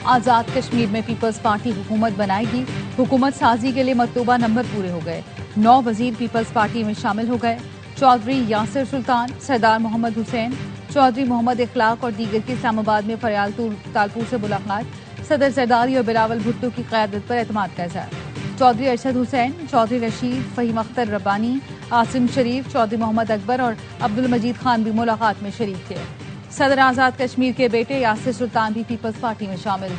आज़ाद कश्मीर में peoples party हुकूमत बनाएगी। हुकूमत साजी के लिए मतलूबा नंबर पूरे हो गए। 9 वजीर पीपल्स पार्टी में शामिल हो गए। चौधरी यासिर सुल्तान, सरदार मोहम्मद हुसैन, चौधरी मोहम्मद इखलाक और दीगर की इस्लामाबाद में फरियाल तालपुर से मुलाकात। सदर जरदारी और बिलावल भुट्टो की क़यादत पर एतमाद का इज़हार। चौधरी अरशद हुसैन, चौधरी रशीद, फ़हीम अख्तर रब्बानी, आसिम शरीफ, चौधरी मोहम्मद अकबर और अब्दुल मजीद खान भी मुलाकात में शरीक थे। सदर आज़ाद कश्मीर के बेटे यासिर सुल्तान भी पीपल्स पार्टी में शामिल।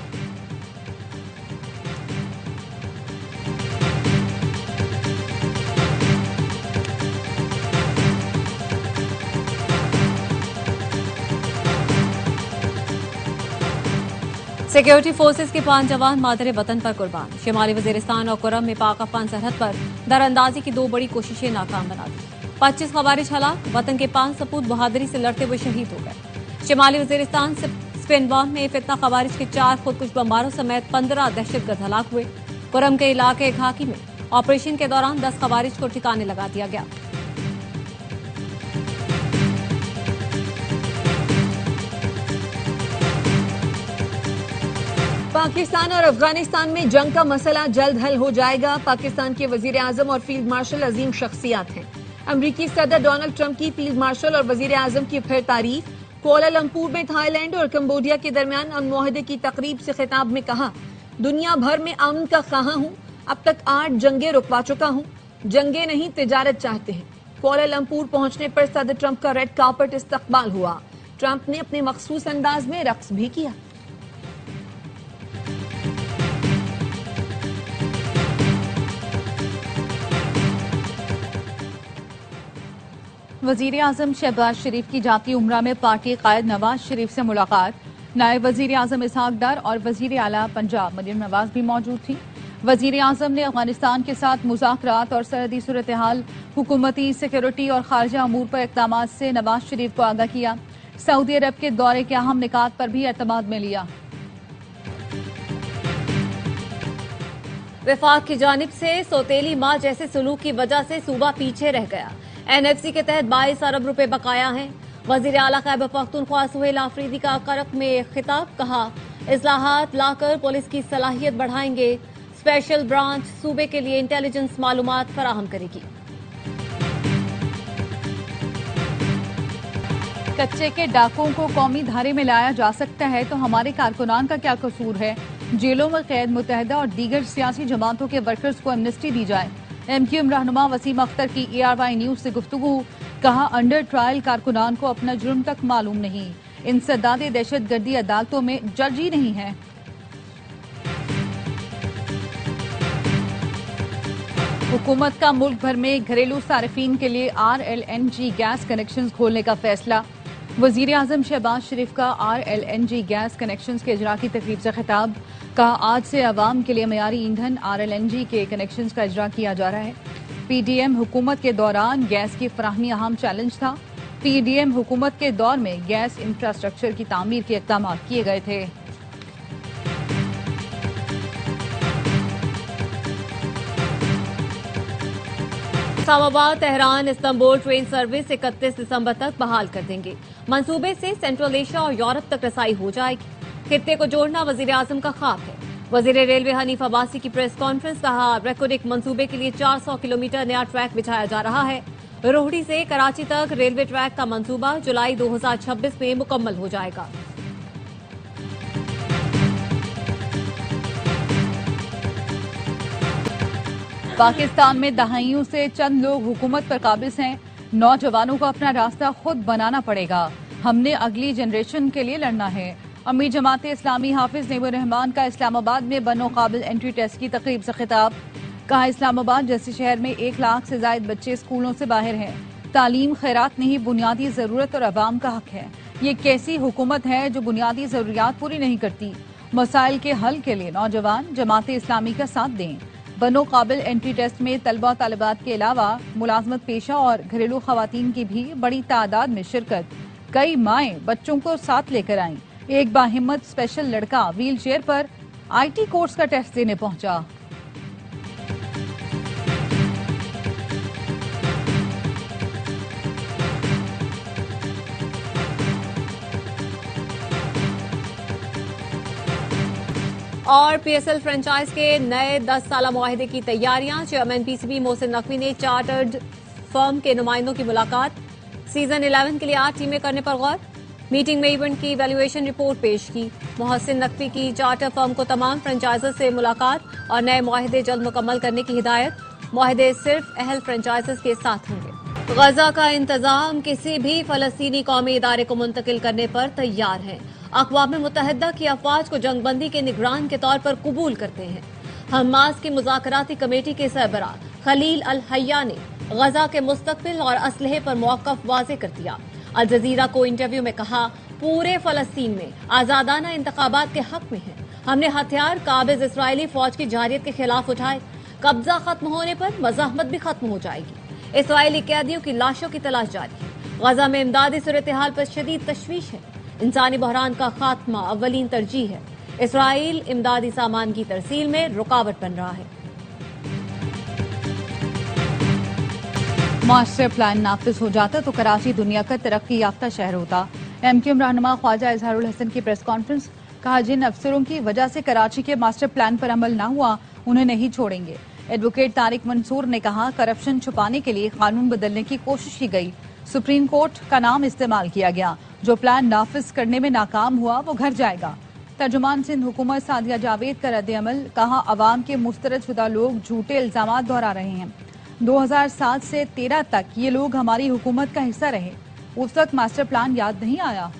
सिक्योरिटी फोर्सेस के 5 जवान मादरे वतन पर कुर्बान। शिमाली वजीरिस्तान और कुरम में पाक अफगान सरहद पर दरअंदाजी की 2 बड़ी कोशिशें नाकाम बना दी। 25 खवारिज हलाक। वतन के 5 सपूत बहादुरी से लड़ते हुए शहीद हो गए। शिमाली वजीरिस्तान स्पिनवान में फितना खवारिज के 4 खुदकुश बमबारों समेत 15 दहशतगर्द हलाक हुए। कुरम के इलाके घाकी में ऑपरेशन के दौरान 10 खवारिज को ठिकाने लगा दिया गया। पाकिस्तान और अफगानिस्तान में जंग का मसला जल्द हल हो जाएगा। पाकिस्तान के वजीर आजम और फील्ड मार्शल अजीम शख्सियात हैं। अमरीकी सदर डोनाल्ड ट्रंप की फील्ड मार्शल और वजीर आजम की फिर तारीफ। कोलालंपुर में थाईलैंड और कंबोडिया के दरमियान अमन मुआहदे की तकरीब से खिताब में कहा, दुनिया भर में अमन का ख्वाह हूं। अब तक 8 जंगें रुकवा चुका हूं। जंगें नहीं, तिजारत चाहते हैं। कोलालंपुर पहुंचने पर सदर ट्रंप का रेड कार्पेट इस्तकबाल हुआ। ट्रंप ने अपने मखसूस अंदाज में रक्स भी किया। वजीर आजम शहबाज शरीफ की जाती उम्रा में पार्टी कायद नवाज शरीफ से मुलाकात। नायब वजीर आजम इसहाक डार और वजीर आला पंजाब मरियम नवाज भी मौजूद थी। वजीर आजम ने अफगानिस्तान के साथ मुज़ाकरात और सरहदी सूरत हाल, हुकूमती, सिक्योरिटी और खारजा अमूर पर इक़दामात से नवाज शरीफ को आगाह किया। सऊदी अरब के दौरे के अहम निकात पर भी एतमाद में लिया। वफाक की जानिब से सौतेली माँ जैसे सलूक की वजह से सूबा पीछे रह गया। एनएफसी के तहत 22 अरब रुपए बकाया हैं। वजीर आला खैबर पख्तूनख्वा सुहेल आफरीदी का करक में खिताब, कहा, इस्लाहात लाकर पुलिस की सलाहियत बढ़ाएंगे। स्पेशल ब्रांच सूबे के लिए इंटेलिजेंस मालूमात फराहम करेगी। कच्चे के डाकुओं को कौमी धारे में लाया जा सकता है तो हमारे कारकुनान का क्या कसूर है। जेलों में कैद मुत्तहिदा और दीगर सियासी जमातों के वर्कर्स को एमनेस्टी दी जाए। एमक्यूएम रहनुमा वसीम अख्तर की ARY न्यूज से गुफ्तगू, कहा, अंडर ट्रायल कारकुनान को अपना जुर्म तक मालूम नहीं। इंसदादे दहशतगर्दी अदालतों में जज ही नहीं है। हुकूमत का मुल्क भर में घरेलू सार्फिन के लिए RLNG गैस कनेक्शन खोलने का फैसला। वजीर आजम शहबाज शरीफ का RLNG गैस कनेक्शन के इजरा की तकरीब से खिताब, कहा, आज से अवाम के लिए मयारी ईंधन RLNG के कनेक्शन का इजरा किया जा रहा है। PDM हुकूमत के दौरान गैस की फराहमी अहम चैलेंज था। PDM हुकूमत के दौर में गैस इंफ्रास्ट्रक्चर की तामीर के इक़दाम किए गए थे। Islamabad, Tehran, Istanbul train service 31 दिसंबर तक बहाल कर देंगे। मंसूबे से सेंट्रल एशिया और यूरोप तक रसाई हो जाएगी। खित्ते को जोड़ना वजीर आजम का ख्वाब है। वजीर रेलवे हनीफ अब्बासी की प्रेस कॉन्फ्रेंस, कहा, रेकोडिक मंसूबे के लिए 400 किलोमीटर नया ट्रैक बिछाया जा रहा है। रोहड़ी से कराची तक रेलवे ट्रैक का मंसूबा जुलाई 2026 में मुकम्मल हो जाएगा। पाकिस्तान में दहाइयों से चंद लोग हुकूमत पर काबिज हैं। नौजवानों को अपना रास्ता खुद बनाना पड़ेगा। हमने अगली जनरेशन के लिए लड़ना है। अमीर जमात इस्लामी हाफिज नईमुर रहमान का इस्लामाबाद में बनो काबिल एंट्री टेस्ट की तकरीब से खिताब, कहा, इस्लामाबाद जैसे शहर में 1 लाख से ज्यादा बच्चे स्कूलों से बाहर हैं। तालीम खैरात नहीं, बुनियादी जरूरत और अवाम का हक है। ये कैसी हुकूमत है जो बुनियादी जरूरियात पूरी नहीं करती। मसाइल के हल के लिए नौजवान जमात इस्लामी का साथ दें। बनो काबिल एंट्री टेस्ट में तलबा तालिबात के अलावा मुलाजमत पेशा और घरेलू खवातीन की भी बड़ी तादाद में शिरकत। कई माएँ बच्चों को साथ लेकर आईं। एक बाहिम्मत स्पेशल लड़का व्हील चेयर पर IT कोर्स का टेस्ट देने पहुंचा। और पीएसएल फ्रेंचाइज के नए 10 साला मुआहिदे की तैयारियां। चेयरमैन पीसीबी मोहसिन नकवी ने चार्टर्ड फर्म के नुमाइंदों की मुलाकात। सीजन 11 के लिए 8 टीमें करने पर गौर। मीटिंग में इवेंट की वैल्यूएशन रिपोर्ट पेश की। मोहसिन नकवी की चार्टर फर्म को तमाम फ्रेंचाइजर्स से मुलाकात और नए मुआहिदे जल्द मुकम्मल करने की हिदायत। मुआहिदे सिर्फ अहल फ्रेंचाइजर्स के साथ होंगे। गजा का इंतजाम किसी भी फलस्तीनी कौमी इदारे को मुंतकिल करने पर तैयार है। अक़वाम मुत्तहिदा की अफवाज को जंगबंदी के निगरान के तौर पर कबूल करते हैं। हमास की मुज़ाकराती कमेटी के सरबराह खलील अल हय्या ने गजा के मुस्तकबिल और असलहे पर मौक़िफ़ वाज़ेह कर दिया। अल जज़ीरा को इंटरव्यू में कहा, पूरे फलस्तीन में आज़ादाना इंतखाबात के हक में है। हमने हथियार काबिज इसराइली फौज की जारियत के खिलाफ उठाए। कब्जा खत्म होने पर मज़ाहमत भी खत्म हो जाएगी। इसराइली कैदियों की लाशों की तलाश जारी है। गजा में इमदादी सूरत हाल पर शदीद तशवीश है। इंसानी बहरान का खात्मा अव्वलीन तरजीह है। इसराइल इमदादी सामान की तरसील में रुकावट बन रहा है। मास्टर प्लान नाफिज हो जाता तो कराची दुनिया का तरक्की याफ्ता शहर होता। एमक्यूएम रहनुमा ख्वाजा इजहारुल हसन की प्रेस कॉन्फ्रेंस। कहा, जिन अफसरों की वजह से कराची के मास्टर प्लान पर अमल न हुआ उन्हें नहीं छोड़ेंगे। एडवोकेट तारिक मंसूर ने कहा, करप्शन छुपाने के लिए कानून बदलने की कोशिश की गई। सुप्रीम कोर्ट का नाम इस्तेमाल किया गया। जो प्लान नाफिज करने में नाकाम हुआ वो घर जाएगा। तर्जुमान सिंध हुकूमत सादिया जावेद का रद्द-ए-अमल। कहा, अवाम के मुस्तरद शुदा लोग झूठे इल्जामात दोहरा रहे हैं। 2007 से 13 तक ये लोग हमारी हुकूमत का हिस्सा रहे। उस वक्त मास्टर प्लान याद नहीं आया।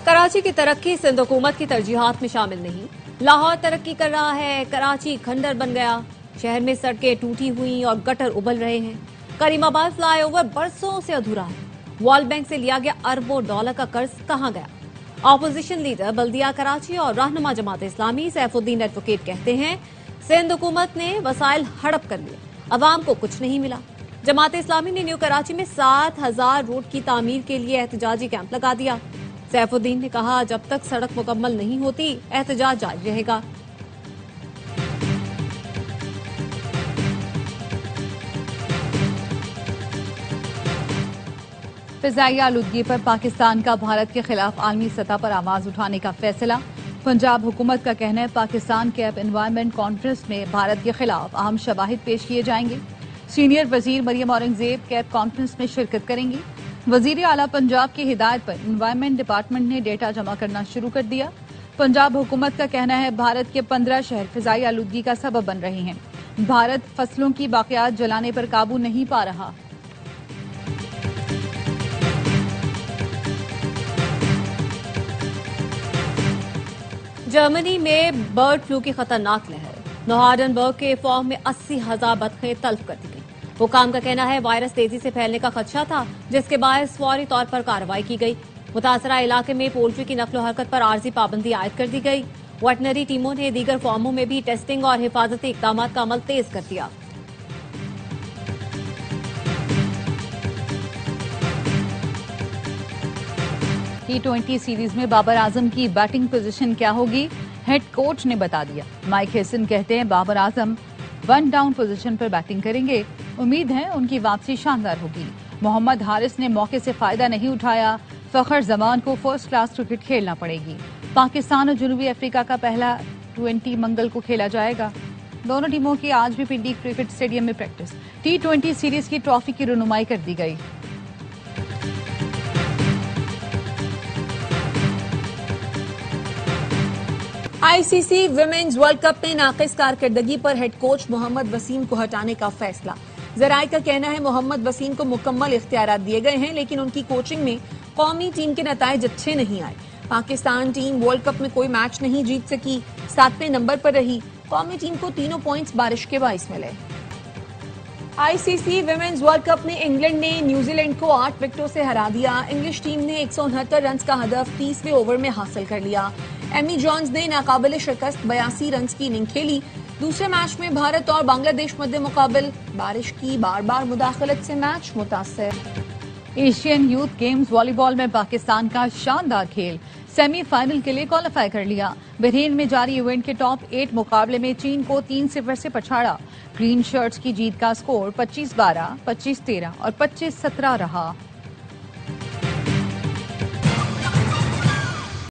कराची की तरक्की सिंध हुकूमत की तरजीहात में शामिल नहीं। लाहौर तरक्की कर रहा है, कराची खंडर बन गया। शहर में सड़कें टूटी हुई और गटर उबल रहे हैं। करीमाबाद फ्लाईओवर बरसों से अधूरा है। वर्ल्ड बैंक से लिया गया अरबों डॉलर का कर्ज कहां गया? ऑपोजिशन लीडर बल्दिया कराची और रहनुमा जमात इस्लामी सैफुद्दीन एडवोकेट कहते हैं, सिंध हुकूमत ने वसाइल हड़प कर लिए, अवाम को कुछ नहीं मिला। जमात इस्लामी ने न्यू कराची में 7,000 रोड की तामीर के लिए एहतजाजी कैंप लगा दिया। सैफुद्दीन ने कहा, जब तक सड़क मुकम्मल नहीं होती एहतजाज जारी रहेगा। फिजाई आलूदगी पर पाकिस्तान का भारत के खिलाफ आलमी सतह पर आवाज उठाने का फैसला। पंजाब हुकूमत का कहना है, पाकिस्तान के अब एनवायरनमेंट कॉन्फ्रेंस में भारत के खिलाफ अहम शवाहिद पेश किए जाएंगे। सीनियर वजीर मरियम औरंगजेब कैब कॉन्फ्रेंस में शिरकत करेंगी। वजीर आला पंजाब की हिदायत पर एनवायरनमेंट डिपार्टमेंट ने डेटा जमा करना शुरू कर दिया। पंजाब हुकूमत का कहना है, भारत के 15 शहर फिजाई आलूदगी का सबब बन रहे हैं। भारत फसलों की बाकियात जलाने पर काबू नहीं पा रहा। जर्मनी में बर्ड फ्लू की खतरनाक लहर। नोहार्डनबर्ग के फॉर्म में 80,000 बतखें तल्फ कर दी गई। हुकाम का कहना है, वायरस तेजी से फैलने का खदशा था, जिसके बायस फौरी तौर पर कार्रवाई की गई। मुतासरा इलाके में पोल्ट्री की नकलो हरकत पर आर्जी पाबंदी आयद कर दी गई। वेटनरी टीमों ने दीगर फॉर्मों में भी टेस्टिंग और हिफाजती इकदाम का अमल तेज कर दिया। T20 सीरीज में बाबर आजम की बैटिंग पोजीशन क्या होगी? हेड कोच ने बता दिया। माइक हेसन कहते हैं, बाबर आजम 1 डाउन पोजीशन पर बैटिंग करेंगे। उम्मीद है उनकी वापसी शानदार होगी। मोहम्मद हारिस ने मौके से फायदा नहीं उठाया। फखर जमान को फर्स्ट क्लास क्रिकेट खेलना पड़ेगी। पाकिस्तान और जनूबी अफ्रीका का पहला 20 मंगल को खेला जाएगा। दोनों टीमों की आज भी पिंडी क्रिकेट स्टेडियम में प्रैक्टिस। T20 सीरीज की ट्रॉफी की रनुमाई कर दी गई। आईसीसी विमेन्स वर्ल्ड कप में नाकिस कारकर्दगी पर हेड कोच मोहम्मद वसीम को हटाने का फैसला। जराये का कहना है, मोहम्मद वसीम को मुकम्मल इख्तियारात दिए गए हैं, लेकिन उनकी कोचिंग में कौमी टीम के नताइज अच्छे नहीं आए। पाकिस्तान टीम वर्ल्ड कप में कोई मैच नहीं जीत सकी, 7वें नंबर पर रही। कौमी टीम को 3 पॉइंट्स बारिश के बाइस मिले। आईसीसी विमेन्स वर्ल्ड कप में इंग्लैंड ने न्यूजीलैंड को 8 विकेटों से हरा दिया। इंग्लिश टीम ने 169 रन का हदफ 30वें ओवर में हासिल कर लिया। एमी जॉन्स ने नाकाबिल शिकस्त 82 रन की इनिंग खेली। दूसरे मैच में भारत और बांग्लादेश मध्य मुकाबिल। बारिश की बार बार मुदाखलत से मैच मुतासर। एशियन यूथ गेम्स वॉलीबॉल में पाकिस्तान का शानदार खेल। सेमीफाइनल के लिए क्वालिफाई कर लिया। बहरीन में जारी इवेंट के टॉप 8 मुकाबले में चीन को 3-0 से पछाड़ा। ग्रीन शर्ट्स की जीत का स्कोर 25-12, 25-13 और 25-17 रहा।